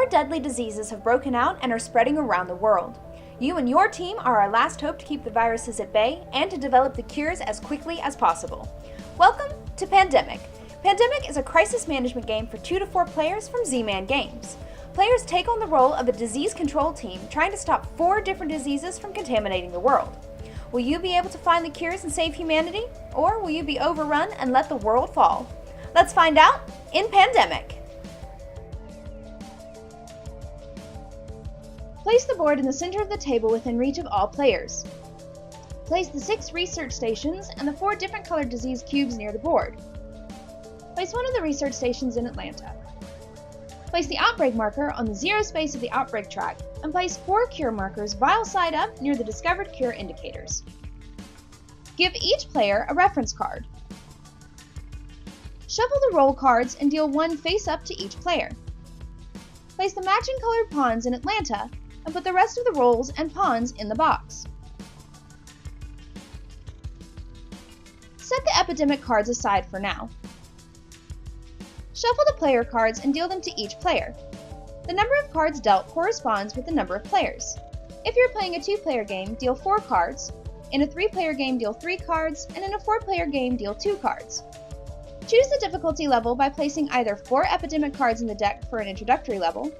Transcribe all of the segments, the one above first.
More deadly diseases have broken out and are spreading around the world. You and your team are our last hope to keep the viruses at bay and to develop the cures as quickly as possible. Welcome to Pandemic. Pandemic is a crisis management game for 2 to 4 players from Z-Man Games. Players take on the role of a disease control team trying to stop 4 different diseases from contaminating the world. Will you be able to find the cures and save humanity? Or will you be overrun and let the world fall? Let's find out in Pandemic. Place the board in the center of the table within reach of all players. Place the 6 research stations and the 4 different colored disease cubes near the board. Place one of the research stations in Atlanta. Place the outbreak marker on the 0 space of the outbreak track and place 4 cure markers vial side up near the discovered cure indicators. Give each player a reference card. Shuffle the roll cards and deal 1 face up to each player. Place the matching colored pawns in Atlanta and put the rest of the rolls and pawns in the box. Set the epidemic cards aside for now. Shuffle the player cards and deal them to each player. The number of cards dealt corresponds with the number of players. If you're playing a 2-player game, deal 4 cards. In a 3-player game, deal 3 cards, and in a 4-player game, deal 2 cards. Choose the difficulty level by placing either 4 epidemic cards in the deck for an introductory level,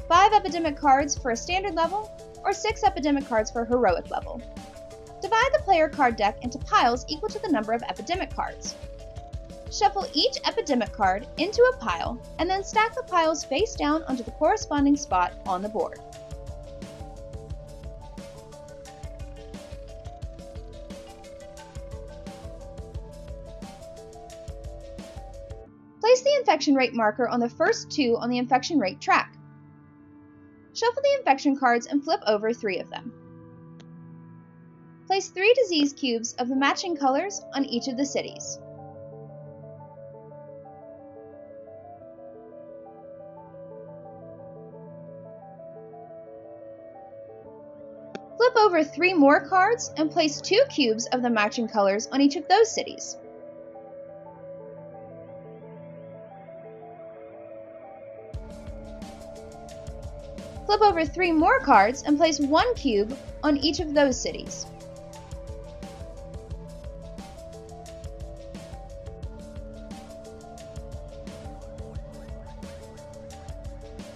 5 epidemic cards for a standard level, or 6 epidemic cards for a heroic level. Divide the player card deck into piles equal to the number of epidemic cards. Shuffle each epidemic card into a pile and then stack the piles face down onto the corresponding spot on the board. Place the infection rate marker on the first 2 on the infection rate track. Shuffle the infection cards and flip over 3 of them. Place 3 disease cubes of the matching colors on each of the cities. Flip over 3 more cards and place 2 cubes of the matching colors on each of those cities. Flip over 3 more cards and place 1 cube on each of those cities.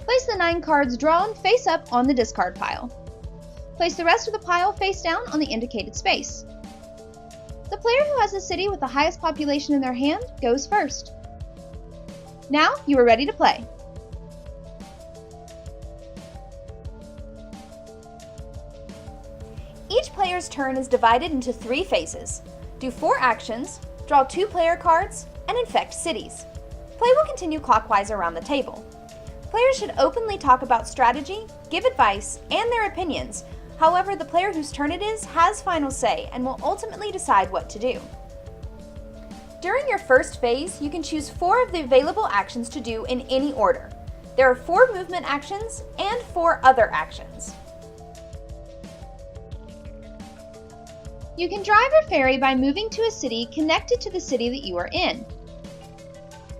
Place the 9 cards drawn face up on the discard pile. Place the rest of the pile face down on the indicated space. The player who has the city with the highest population in their hand goes first. Now you are ready to play. Each player's turn is divided into 3 phases. Do 4 actions, draw 2 player cards, and infect cities. Play will continue clockwise around the table. Players should openly talk about strategy, give advice, and their opinions. However, the player whose turn it is has final say and will ultimately decide what to do. During your first phase, you can choose 4 of the available actions to do in any order. There are 4 movement actions and 4 other actions. You can drive or ferry by moving to a city connected to the city that you are in.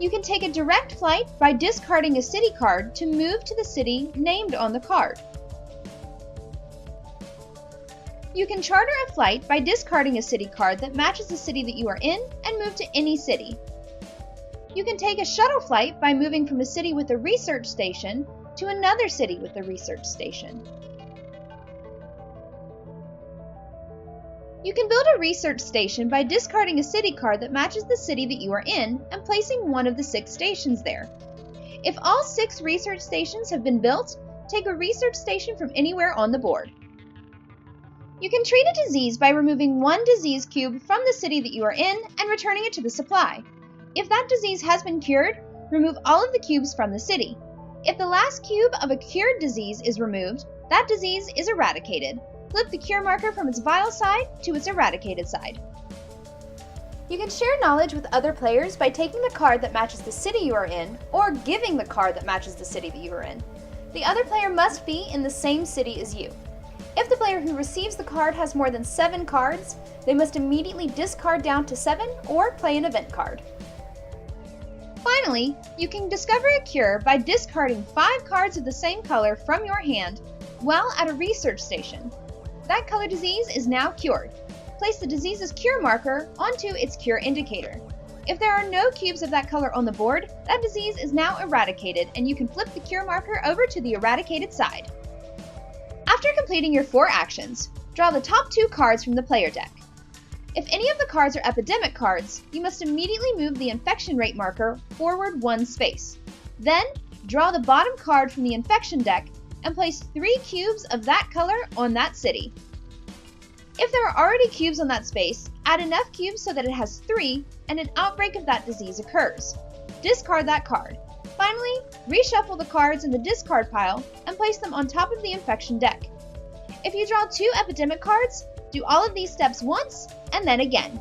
You can take a direct flight by discarding a city card to move to the city named on the card. You can charter a flight by discarding a city card that matches the city that you are in and move to any city. You can take a shuttle flight by moving from a city with a research station to another city with a research station. You can build a research station by discarding a city card that matches the city that you are in and placing one of the 6 stations there. If all 6 research stations have been built, take a research station from anywhere on the board. You can treat a disease by removing 1 disease cube from the city that you are in and returning it to the supply. If that disease has been cured, remove all of the cubes from the city. If the last cube of a cured disease is removed, that disease is eradicated. Flip the cure marker from its vial side to its eradicated side. You can share knowledge with other players by taking the card that matches the city you are in, or giving the card that matches the city that you are in. The other player must be in the same city as you. If the player who receives the card has more than 7 cards, they must immediately discard down to 7 or play an event card. Finally, Finally, you can discover a cure by discarding 5 cards of the same color from your hand while at a research station. That color disease is now cured. Place the disease's cure marker onto its cure indicator. If there are no cubes of that color on the board, that disease is now eradicated and you can flip the cure marker over to the eradicated side. After completing your 4 actions, draw the top 2 cards from the player deck. If any of the cards are epidemic cards, you must immediately move the infection rate marker forward 1 space. Then, draw the bottom card from the infection deck and place 3 cubes of that color on that city. If there are already cubes on that space, add enough cubes so that it has 3 and an outbreak of that disease occurs. Discard that card. Finally, reshuffle the cards in the discard pile and place them on top of the infection deck. If you draw 2 epidemic cards, do all of these steps once and then again.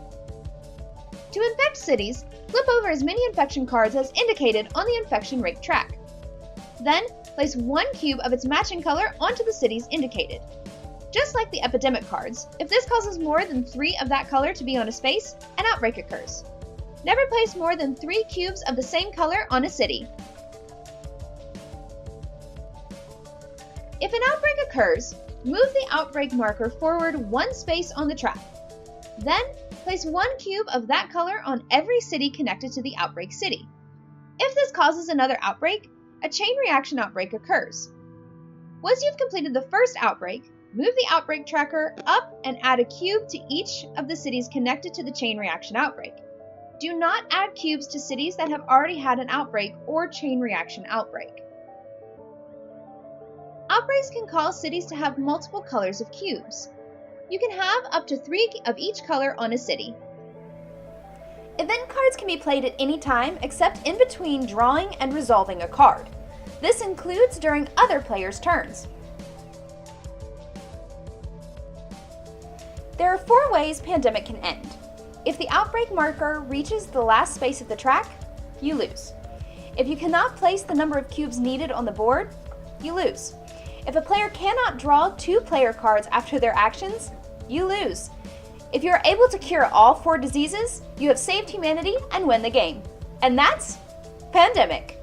To infect cities, flip over as many infection cards as indicated on the infection rate track. Then, place 1 cube of its matching color onto the cities indicated. Just like the epidemic cards, if this causes more than 3 of that color to be on a space, an outbreak occurs. Never place more than 3 cubes of the same color on a city. If an outbreak occurs, move the outbreak marker forward 1 space on the track. Then, place 1 cube of that color on every city connected to the outbreak city. If this causes another outbreak, a chain reaction outbreak occurs. Once you've completed the first outbreak, move the outbreak tracker up and add a cube to each of the cities connected to the chain reaction outbreak. Do not add cubes to cities that have already had an outbreak or chain reaction outbreak. Outbreaks can cause cities to have multiple colors of cubes. You can have up to 3 of each color on a city. Event cards can be played at any time except in between drawing and resolving a card. This includes during other players' turns. There are 4 ways Pandemic can end. If the outbreak marker reaches the last space of the track, you lose. If you cannot place the number of cubes needed on the board, you lose. If a player cannot draw 2 player cards after their actions, you lose. If you are able to cure all 4 diseases, you have saved humanity and win the game. And that's Pandemic.